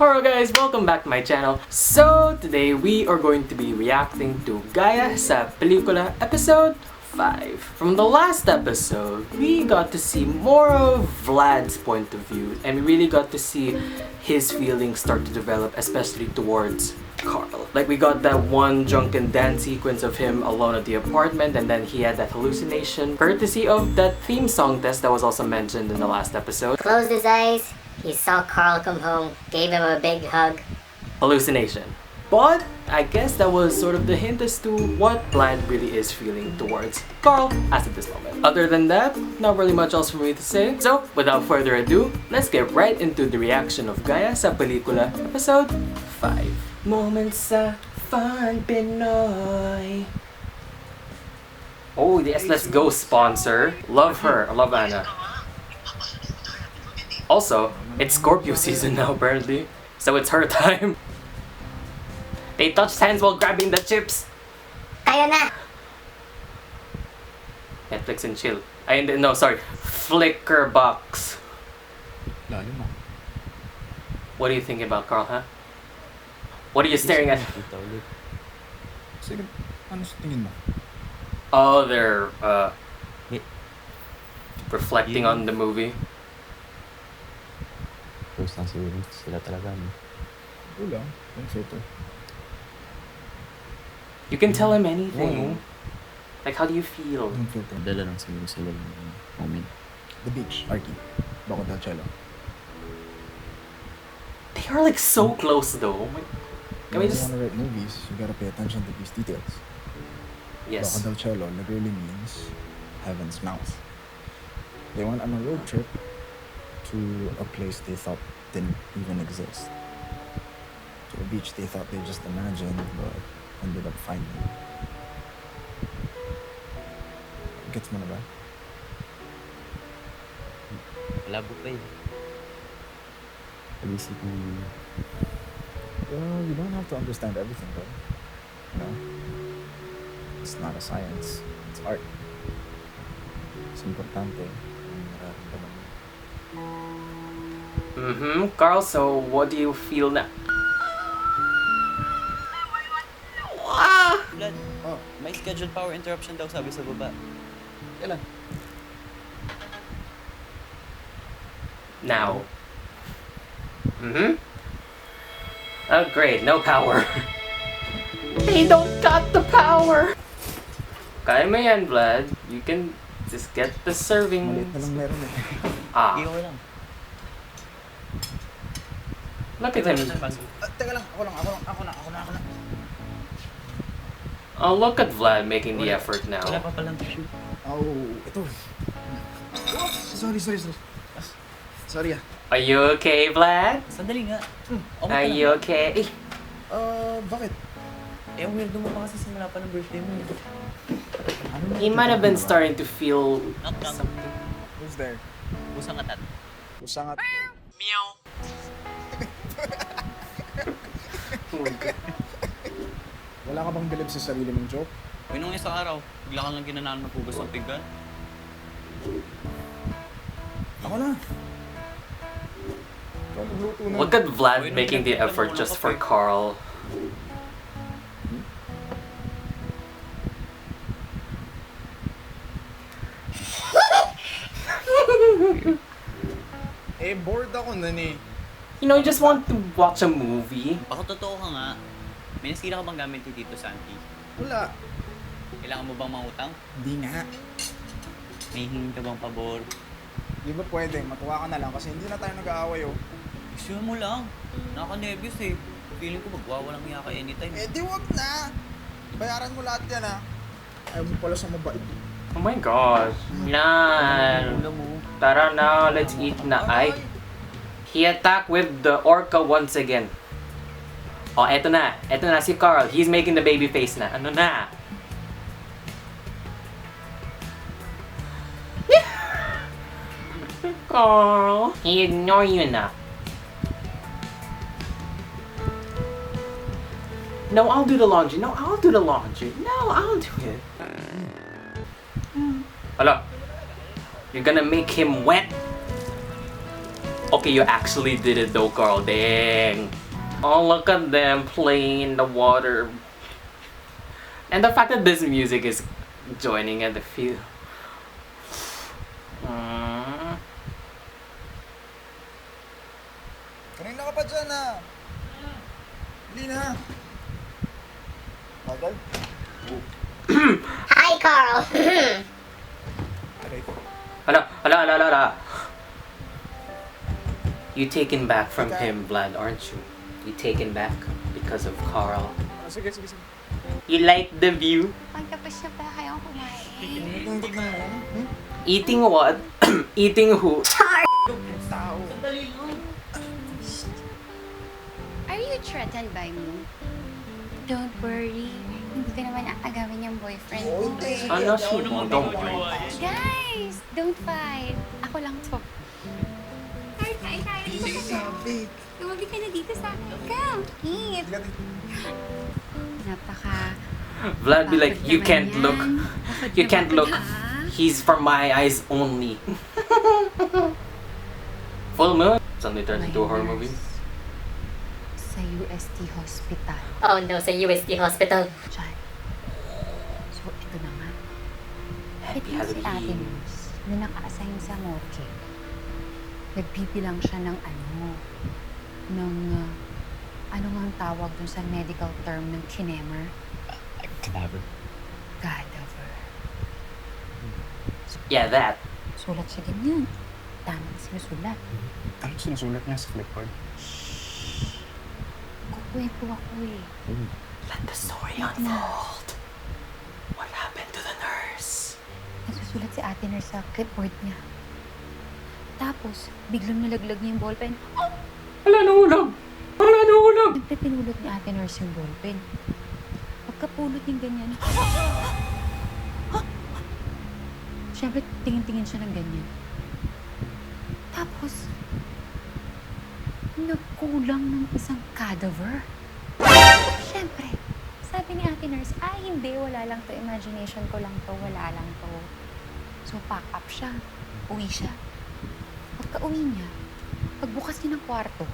Hello guys, welcome back to my channel. So today we are going to be reacting to Gaya sa Pelikula episode 5. From the last episode, we got to see more of Vlad's point of view and we really got to see his feelings start to develop, especially towards Carl. Like we got that one drunken dance sequence of him alone at the apartment, and then he had that hallucination courtesy of that theme song test that was also mentioned in the last episode. Closed his eyes, he saw Carl come home, gave him a big hug. Hallucination. But I guess that was sort of the hint as to what Vlad really is feeling towards Carl as of this moment. Other than that, not really much else for me to say. So, without further ado, let's get right into the reaction of Gaya sa Pelikula episode 5. Moments sa Fun Pinoy. Oh yes, let's go sponsor. Love her. I love Anna. Also, it's Scorpio season now apparently. So it's her time. They touched hands while grabbing the chips. Kaya na! Netflix and chill. No, sorry. Flicker box. Lalim mo. What do you think about Carl, huh? What are you staring at? Sige, ano sa tingin mo? Oh, they're reflecting on the movie. Close lang siguro sila talaga, no? Wala, yung photo. You can tell him anything. Like, how do you feel? Yung photo. Dala lang siguro sila ng moment. The beach, Arky. Bako del cello. They are like so close though. Can we When just... you wanna write movies, you gotta pay attention to these details. Yes. Bako del cello literally means heaven's mouth. They went on a road trip to a place they thought didn't even exist. To a beach they thought they just imagined, but ended up finding. Gets mo na ba? Malabo pa eh. Pag-isip mo yun. Well, you don't have to understand everything, bro. You know? It's not a science. It's art. It's importante yung nararamdaman mo. Carl, so what do you feel now? Vlad, Oh, may scheduled power interruption daw sabi sa baba. kailan? Now. Oh great, no power. They don't got the power! Kaya mo yan, Vlad. You can just get the serving. Maliit na lang meron eh. Ah, Iyaw lang. look at him. Teka lang, ako na. Oh, look at Vlad making the effort now. Wala pa palang to shoot. Oh, ito. Sorry. Sorry ah. Are you okay, Vlad? Sandali nga. Okay Are ka you lang. okay? Bakit? Eh, ang weirdo mo pa kasi simula pa ng birthday mo. He might have been starting to feel Knock, knock. something. Who's there? Pusang atat. Usangat. Meow. Wala ka bang bilib sa sarili mong joke? Uy, nung isang araw, bigla ka lang ginanaan ng pugas ng pinggan. Ako na. Ikaw magluto na. Look at Vlad making the effort just for Carl. Bored ako na ni. You know, you just want to watch a movie. Baka totoo ka nga. May naskila ka bang gamit ni Tito Santi? Wala. Kailangan mo bang mangutang? Hindi nga. May hingin ka bang pabor? Di ba pwede? Matuwa ka na lang kasi hindi na tayo nag-aaway oh. Gusto mo lang. Nakaka-nervous eh. Feeling ko magwawalang hiya ka anytime. Di wag na. Bayaran mo lahat yan ah. Ayaw mo pala sa mabait. Oh my gosh. Yan. Ulam mo. Tara na, let's eat na. Ay. He attacked with the orca once again. Oh, eto na. Eto na si Carl. He's making the baby face na. Ano na? Carl. He ignore you na. No, I'll do the laundry. No, I'll do the laundry. No, I'll do it. Hala. You're gonna make him wet? Oh. Okay, you actually did it though, Carl. Dang. Oh, look at them playing in the water. And the fact that this music is joining at the feel. Kanina ka pa dyan ah. Hindi na. Bagal? Hi, Carl. Aray ko. Hala. You taken back from him, Vlad, aren't you? You taken back because of Carl. Sige. You like the view? Pagkapos na ba kayong kumain? Eating what? Eating who? Are you threatened by me? Don't worry. Hindi ka naman agawin yung boyfriend mo. Ano siya? Don't worry. Guys, don't fight. Ako lang to. Kain tayo. Dito ka na. Tumabi ka na dito sa akin. Come, eat. Napaka... Vlad be like, you Bakit can't naman look. yan? Bakit You can't naman look. ha? He's for my eyes only. Full Moon suddenly turns into a horror movie. Sa UST Hospital. Oh no, sa UST Hospital. Diyan. So, ito na nga. Happy Ito si Ate Halloween. Nurse na naka-assign sa morgue. Nagbibilang siya ng ano nga ang tawag dun sa medical term ng kinemer? Cadaver. Cadaver. Yeah, that. Sulat siya ganyan. Tamang sinusulat. Ano sinusulat niya sa clipboard? Kukwento ako eh. Let the story unfold. What happened to the nurse? Nagsusulat si Ate Nurse sa clipboard niya. Tapos, biglang nalaglag niya yung ballpen. Wala nahulog! Siyempre, pinulot ni Ate Nurse yung ballpen. Pagkapulot niya ganyan. Siyempre, tingin-tingin siya ng ganyan. Tapos, nagkulang ng isang cadaver. Siyempre, sabi ni Ate Nurse, hindi, wala lang to. Imagination ko lang to, wala lang to. So, pack up siya. Uwi siya. Pagka-uwi niya, pagbukas niya ng kwarto,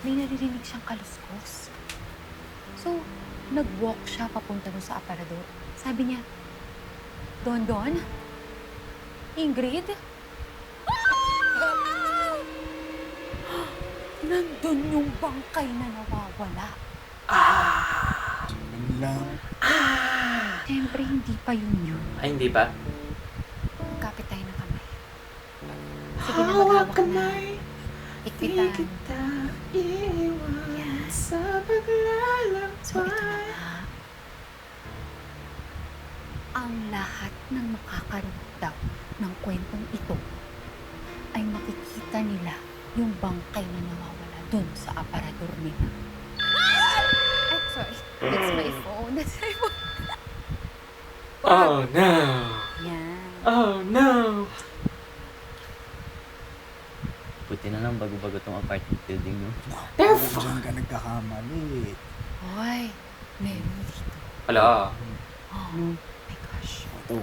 may naririnig siyang kaluskos. So, nag-walk siya papunta doon sa aparador. Sabi niya, Don? Ingrid? Nandun yung bangkay na nawawala. Sabi lang. Siyempre, hindi pa yun. Ay, hindi pa? Magkapit tayo ng kamay. Sige na, maghawak na. Ikpitan. Yan. So, ito na nga. Ang lahat ng makakarinig daw ng kwentong ito ay makikita nila yung bangkay na nawawala dun sa aparador nila. Ay, sorry. That's my phone. That's my phone. Oh no! Yan. Oh no! Buti na lang bago-bago tong apartment building mo. They're Diyan ka nagkakamali. Hoy, meron dito. Hala. Oh, my gosh. Ito,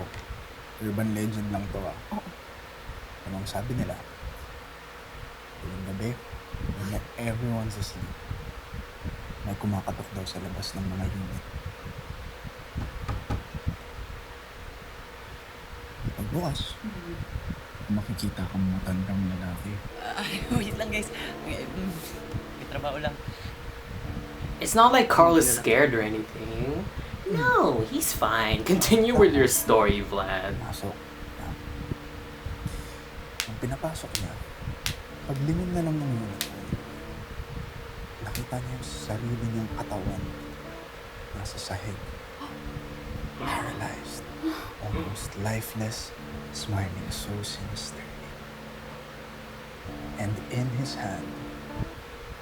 urban legend lang to ah. Oo. Anong sabi nila? Tuwing gabi, when everyone's asleep, may kumakatok daw sa labas ng mga unit. Pagbukas, makikita kang matandang lalaki. Wait lang guys. May trabaho lang. It's not like Carl is scared or anything. No, he's fine. Continue with your story, Vlad. Pasok. Ang pinapasok niya, paglingon na lang ng unit, nakita niya yung sarili niyang katawan nasa sahig. Paralyzed, almost lifeless, smiling so sinisterly. And in his hand,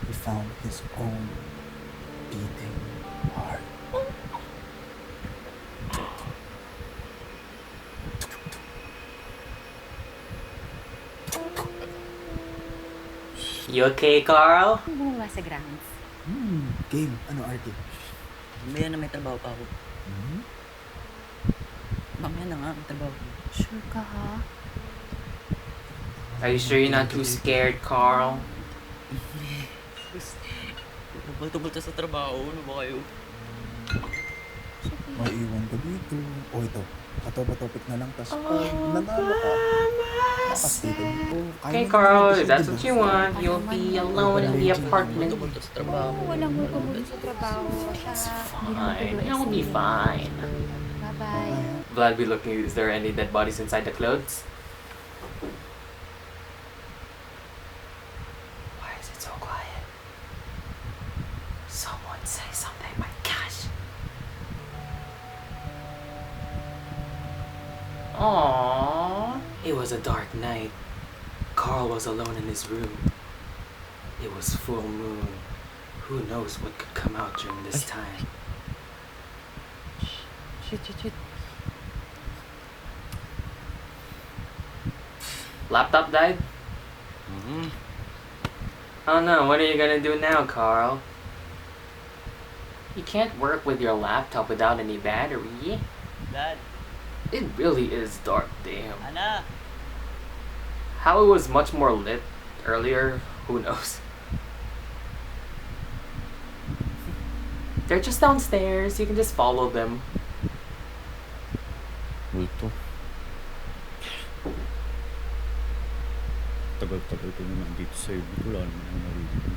he found his own beating heart. You okay, Carl? Bumaba sa grounds. Game. Ano, Artie? Mamaya na may trabaho pa ako. Mamaya na nga, may trabaho ko. Sure ka ha? Are you sure you're not too scared, Carl? Tubal-tubal sa trabaho. Ano ba kayo? Maiiwan ka dito. O ito, topic na lang. Tapos pag nanalo ka, makastay ka dito. Okay, Carl, if that's what you want, you'll be alone in the apartment. Tubal-tubal sa trabaho. Walang multo sa trabaho. Fine, it'll be fine. Bye-bye. Vlad be looking, is there any dead bodies inside the clothes? Why is it so quiet? Someone say something, my gosh. Aww. It was a dark night. Carl was alone in his room. It was full moon. Who knows what could come out during this time? Shit. Laptop died? Mm-hmm. Oh no, what are you gonna do now, Carl? You can't work with your laptop without any battery. Dad, It really is dark, damn. Ana. How it was much more lit earlier, who knows? They're just downstairs, you can just follow them. Multo. Tagal-tagal ko naman dito sa iyo. Wala naman ang narinig.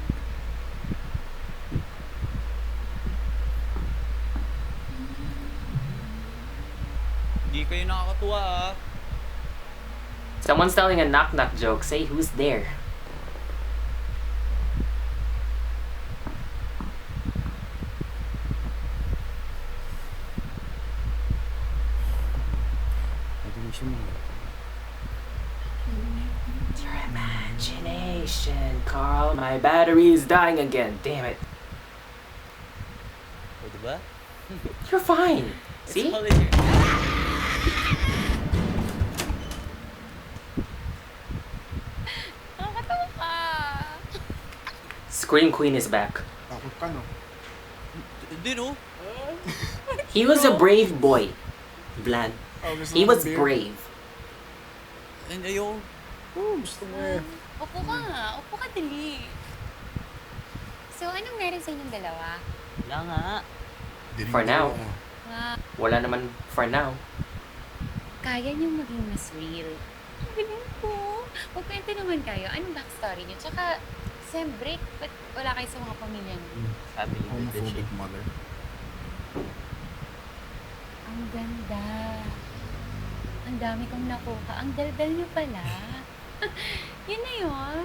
Hindi kayo nakakatuwa ah. Someone's telling a knock-knock joke, say who's there. Madinig siya mga. It's your imagination, Carl. My battery is dying again, damn it. O diba? You're fine. See? It's all in here. Nakakatawa ka. Scream Queen is back. Takot ka, no? Hindi no? He was a brave boy, Vlad. Oh, gusto He mo was ng beer? brave. And ayaw. Oo, gusto mo eh. Upo ka nga. Upo ka dali. So, anong meron sa inyong dalawa? Wala nga. For now. Nga, Wala naman for now. kaya niyong maging mas real. Ang galing ko. Magkwento naman kayo. Anong backstory niyo? Tsaka, sem break, ba't wala kayo sa mga pamilya niyo? Family Homophobic mother. Ang ganda. Ang dami kong nakuha. Ang daldal niyo pala. Yun na yun.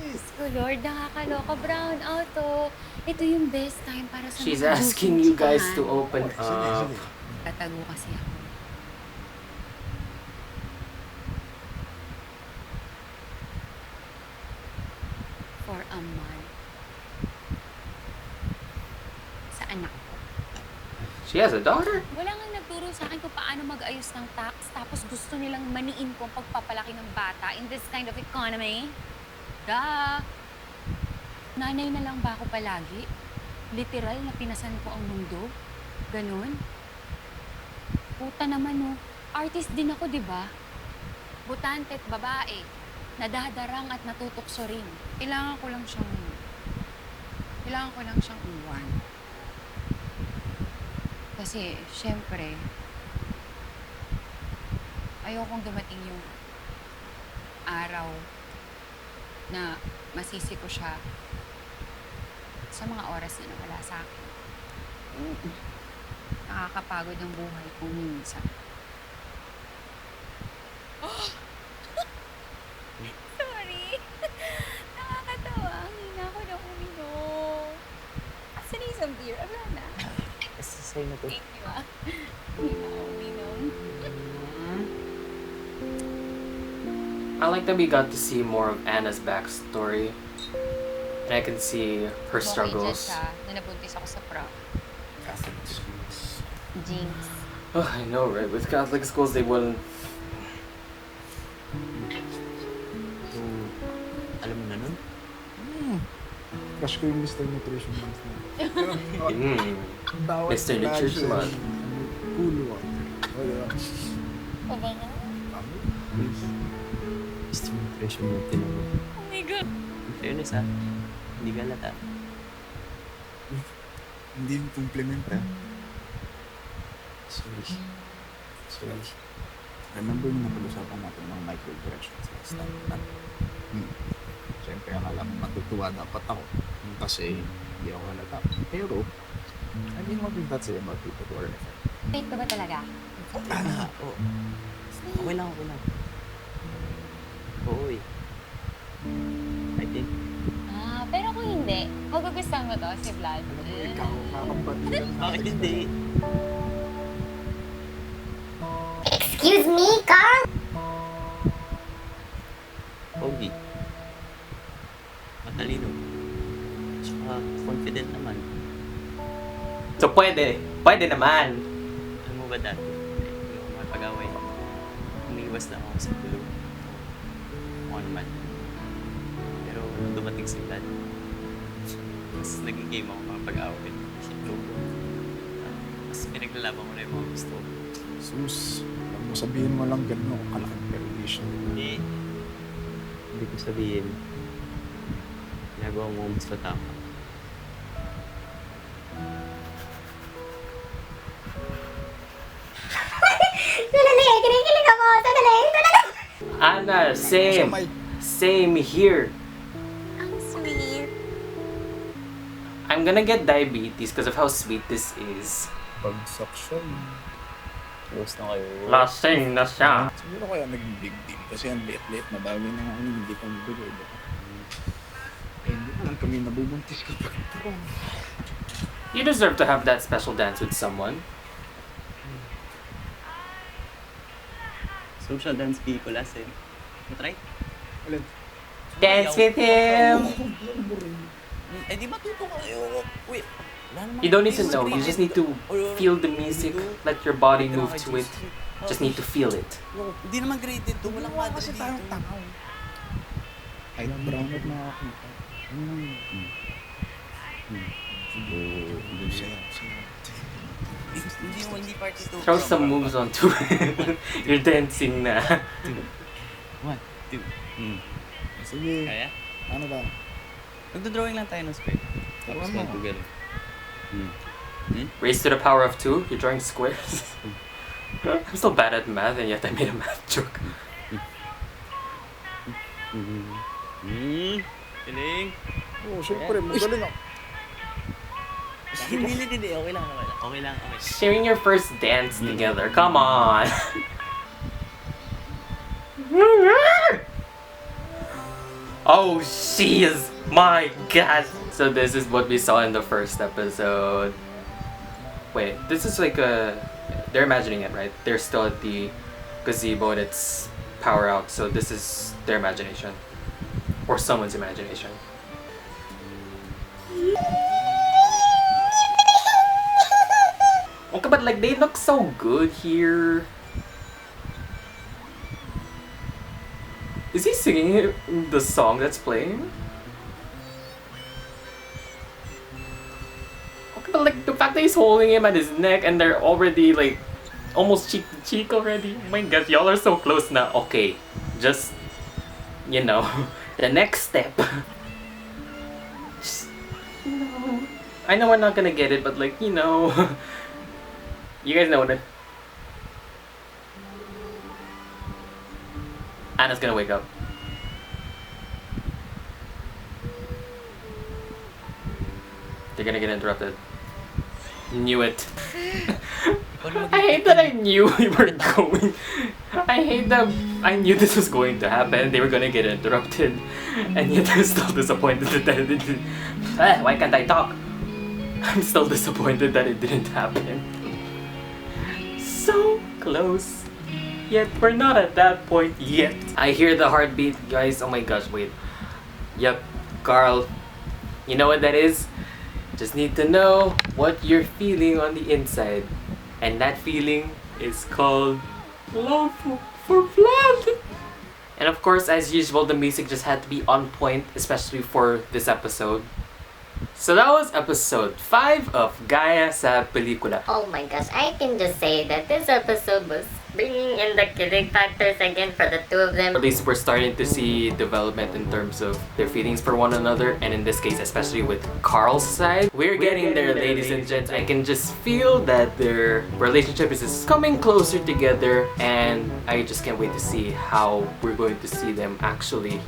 Yes. Oh Lord, nakakaloka. Brown out oh. Ito yung best time para sa She's mga asking juicy you guys to chikahan. open Sige, up. sige. Tatago kasi ako. For a month. Sa anak ko. She has a daughter? Wala nga nagturo sa akin kung paano mag-ayos ng tax, tapos gusto nilang maniin ko ang pagpapalaki ng bata in this kind of economy. Duh! Nanay na lang ba ako palagi? Literal na pinasan ko ang mundo? Ganon? Puta naman no. Artist din ako, di ba? Butante at babae. Nadadarang at natutukso rin. Kailangan ko lang siyang iwan. Kasi, syempre, ayokong dumating yung araw na masisi ko siya sa mga oras na nawala sa akin. Nakakapagod ang buhay ko minsan. Sorry. Nakakatawa. Ang hina ko na uminom. Asan yung isang beer? Wala na. Say na to. Thank you ah. Hina ko uminom. I like that we got to see more of Anna's backstory. And I can see her struggles. Okay, dyan siya, na nabuntis ako sa prom. Catholic schools. Jinx. Oh, I know, right? With Catholic schools, they wouldn't. So, alam mo na nun? Crush ko yung Mr. Nutrition Month na. Bawat Mr. Nutrition flash, Month. Cool water. Wala. O ba nga? Please. Gusto mo Fresh yung mood din ako. Oh my God! In fairness ha, hindi ka lata. Hindi yung compliment, ha? Sorry. Sorry. Remember yung napag-usapan natin ng microaggressions last time? Siyempre, akala mo matutuwa dapat ako. Kasi hindi ako halata. Pero, I mean, what did that say about people who are effective? Wait ka ba talaga? Oo. Okay lang, okay lang. Oo eh. I think. Pero kung hindi, magugustuhan mo to si Vlad. Alam mo, ikaw, kakambati. Bakit hindi? Excuse me, Carl? Pogi. Matalino. Tsaka confident naman. So pwede. Pwede naman. Alam mo ba dati? Hindi ako mapag-away. Umiiwas lang ako sa gulo. Ako naman. Pero nung dumating si Vlad, mas naging game ako mapag-away. Siyempre, mas pinaglalaban ko na yung mga gusto ko. Sus, alam mo, sabihin mo lang gano'n ako kalaking permission. Hindi ko sabihin. Ginagawa mo mas matama. Sandali, kinikilig ako. Sandali. Ana, same. May Same here. Ang sweet. I'm gonna get diabetes because of how sweet this is. bagsak siya. Close na kayo. Lasing na siya. Siguro kaya naging big deal kasi ang liit-liit na bagay na nga hindi pa magbigay. Eh, hindi naman kami nabubuntis kapag ito. You deserve to have that special dance with someone. Social dance Pelikula, sir. Matry? Alin? Dance with him! Eh, di ba tuto kayo? Wait. You don't need to know, you just need to feel the music, let your body move to it. Just need to feel it. Hindi naman graded to. Walang Wala madre kasi dito. tayong tanaw. Kahit browned na ako. Hindi party to. Throw some moves onto it. You're dancing na. 1, 2. Sige, Kaya? ano ba? Magdodrawing lang tayo ng square. Tapos Tama. 1, 2, gano'n. Raised to the power of 2, you're drawing squares. I'm still bad at math and yet I made a math joke. Galing. Oo, syempre, magaling ako. Hindi. Okay lang. Okay lang. Sharing your first dance together, come on! Oh, jeez! My god! So this is what we saw in the first episode. Wait, this is like a... They're imagining it, right? They're still at the gazebo and it's power out, so this is their imagination. Or someone's imagination. Okay, but like they look so good here. Is he singing the song that's playing? Okay, but like the fact that he's holding him at his neck and they're already like almost cheek to cheek already. Oh my god, y'all are so close now. Okay, just you know, the next step. Just, you know, I know we're not gonna get it, but like you know, you guys know what it. Anna's gonna wake up. They're gonna get interrupted. Knew it. I hate that I knew we were going. I hate that I knew this was going to happen. They were gonna get interrupted. And yet I'm still disappointed that it didn't. Why can't I talk? I'm still disappointed that it didn't happen. So close. Yet we're not at that point yet. I hear the heartbeat, guys. Oh my gosh, wait. Yep, Carl. You know what that is? Just need to know what you're feeling on the inside. And that feeling is called love for blood. And of course, as usual, the music just had to be on point, especially for this episode. So that was episode 5 of Gaya sa Pelikula. Oh my gosh, I can just say that this episode was Bringing in the kidding factors again for the two of them. At least we're starting to see development in terms of their feelings for one another, and in this case, especially with Carl's side. We're getting there, ladies and gents. I can just feel that their relationship is just coming closer together, and I just can't wait to see how we're going to see them actually,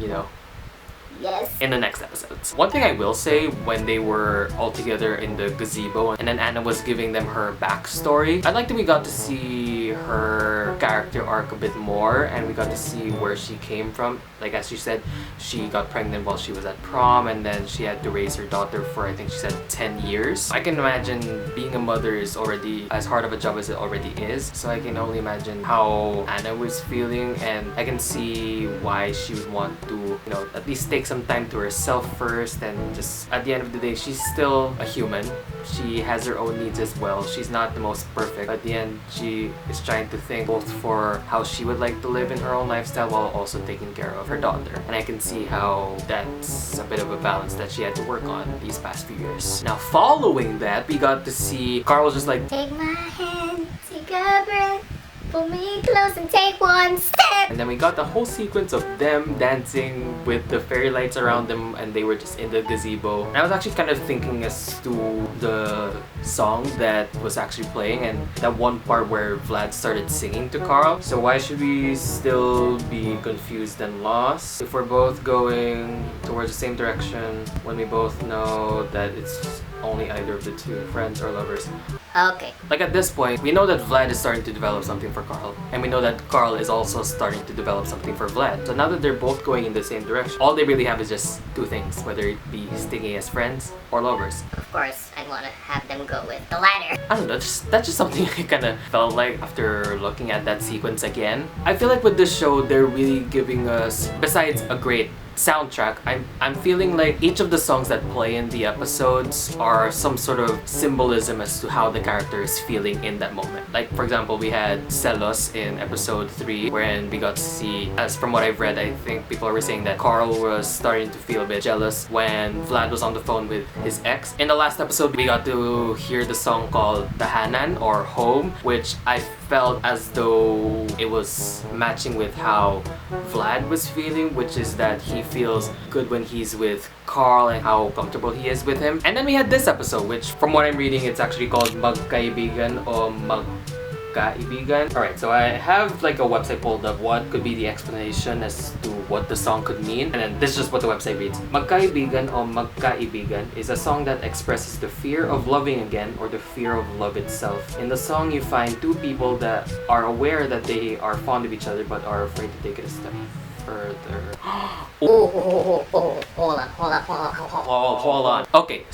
Yes. in the next episodes. One thing I will say, when they were all together in the gazebo and then Anna was giving them her backstory, I like that we got to see her character arc a bit more, and we got to see where she came from. Like as she said, she got pregnant while she was at prom, and then she had to raise her daughter for, I think she said, 10 years. I can imagine being a mother is already as hard of a job as it already is, so I can only imagine how Anna was feeling, and I can see why she would want to, at least take some time to herself first, and just at the end of the day, she's still a human. She has her own needs as well. She's not the most perfect. At the end, she is trying to think both for how she would like to live in her own lifestyle while also taking care of her daughter. And I can see how that's a bit of a balance that she had to work on these past few years. Now, following that, we got to see Carl was just like, Take my hand, take a breath, pull me close and take one step. and then we got the whole sequence of them dancing with the fairy lights around them, and they were just in the gazebo. And I was actually kind of thinking as to the song that was actually playing, and that one part where Vlad started singing to Carl. So why should we still be confused and lost if we're both going towards the same direction when we both know that it's only either of the two, friends or lovers? Okay. Like at this point, we know that Vlad is starting to develop something for Carl, and we know that Carl is also starting to develop something for Vlad. So now that they're both going in the same direction, all they really have is just two things, whether it be sticking as friends or lovers. Of course, I'd want to have them go with the latter. I don't know, that's just something I kind of felt like after looking at that sequence again. I feel like with this show, they're really giving us, besides a great soundtrack, I'm feeling like each of the songs that play in the episodes are some sort of symbolism as to how the character is feeling in that moment. Like for example, we had Celos in episode 3, wherein we got to see, as from what I've read, I think people were saying that Carl was starting to feel a bit jealous when Vlad was on the phone with his ex. In the last episode, we got to hear the song called Tahanan or Home, which I felt as though it was matching with how Vlad was feeling, which is that he feels good when he's with Carl and how comfortable he is with him. And then we had this episode, which from what I'm reading, it's actually called Magkaibigan o Magkaibigan. Alright, so I have like a website pulled up what could be the explanation as to what the song could mean, and then this is just what the website reads. Magkaibigan o Magkaibigan is a song that expresses the fear of loving again or the fear of love itself. In the song, you find two people that are aware that they are fond of each other but are afraid to take it a step further. Hold on. Okay,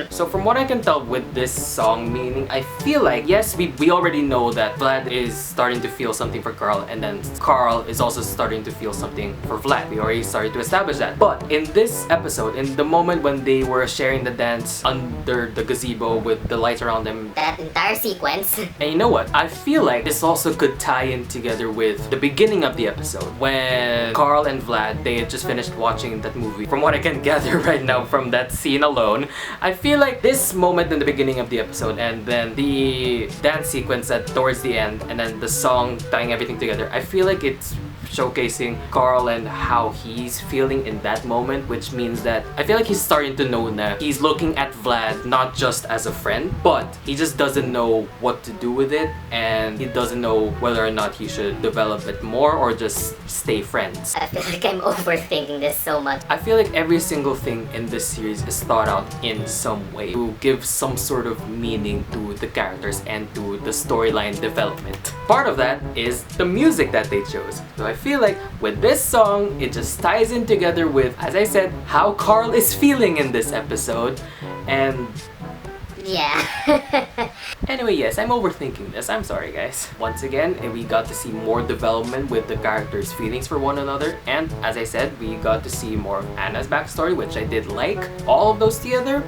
so from what I can tell with this song meaning, I feel like, yes, we already know that Vlad is starting to feel something for Carl, and then Carl is also starting to feel something for Vlad. We already started to establish that. But in this episode, in the moment when they were sharing the dance under the gazebo with the lights around them, That entire sequence. and you know what? I feel like this also could tie in together with the beginning of the episode when Carl and Vlad, they had just finished watching that movie. From what I can gather right now from that scene alone, I feel like this moment in the beginning of the episode and then the dance sequence towards the end and then the song tying everything together, I feel like it's showcasing Carl and how he's feeling in that moment, which means that I feel like he's starting to know that he's looking at Vlad not just as a friend, but he just doesn't know what to do with it, and he doesn't know whether or not he should develop it more or just stay friends. I feel like I'm overthinking this so much. I feel like every single thing in this series is thought out in some way to give some sort of meaning to the characters and to the storyline development. Part of that is the music that they chose. So I feel like with this song, it just ties in together with, as I said, how Carl is feeling in this episode. And Yeah. anyway, yes, I'm overthinking this. I'm sorry, guys. Once again, we got to see more development with the characters' feelings for one another. And as I said, we got to see more of Anna's backstory, which I did like. All of those together,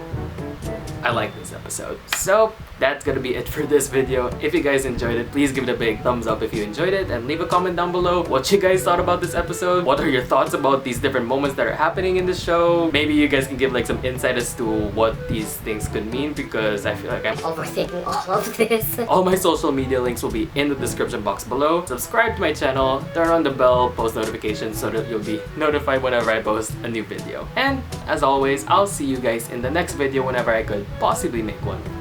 I like this episode. So that's gonna be it for this video. If you guys enjoyed it, please give it a big thumbs up if you enjoyed it, and leave a comment down below what you guys thought about this episode. What are your thoughts about these different moments that are happening in the show? Maybe you guys can give like some insight as to what these things could mean, because I feel like I'm Overthinking all of this. all my social media links will be in the description box below. Subscribe to my channel, turn on the bell, post notifications so that you'll be notified whenever I post a new video. And as always, I'll see you guys in the next video whenever I could possibly make one.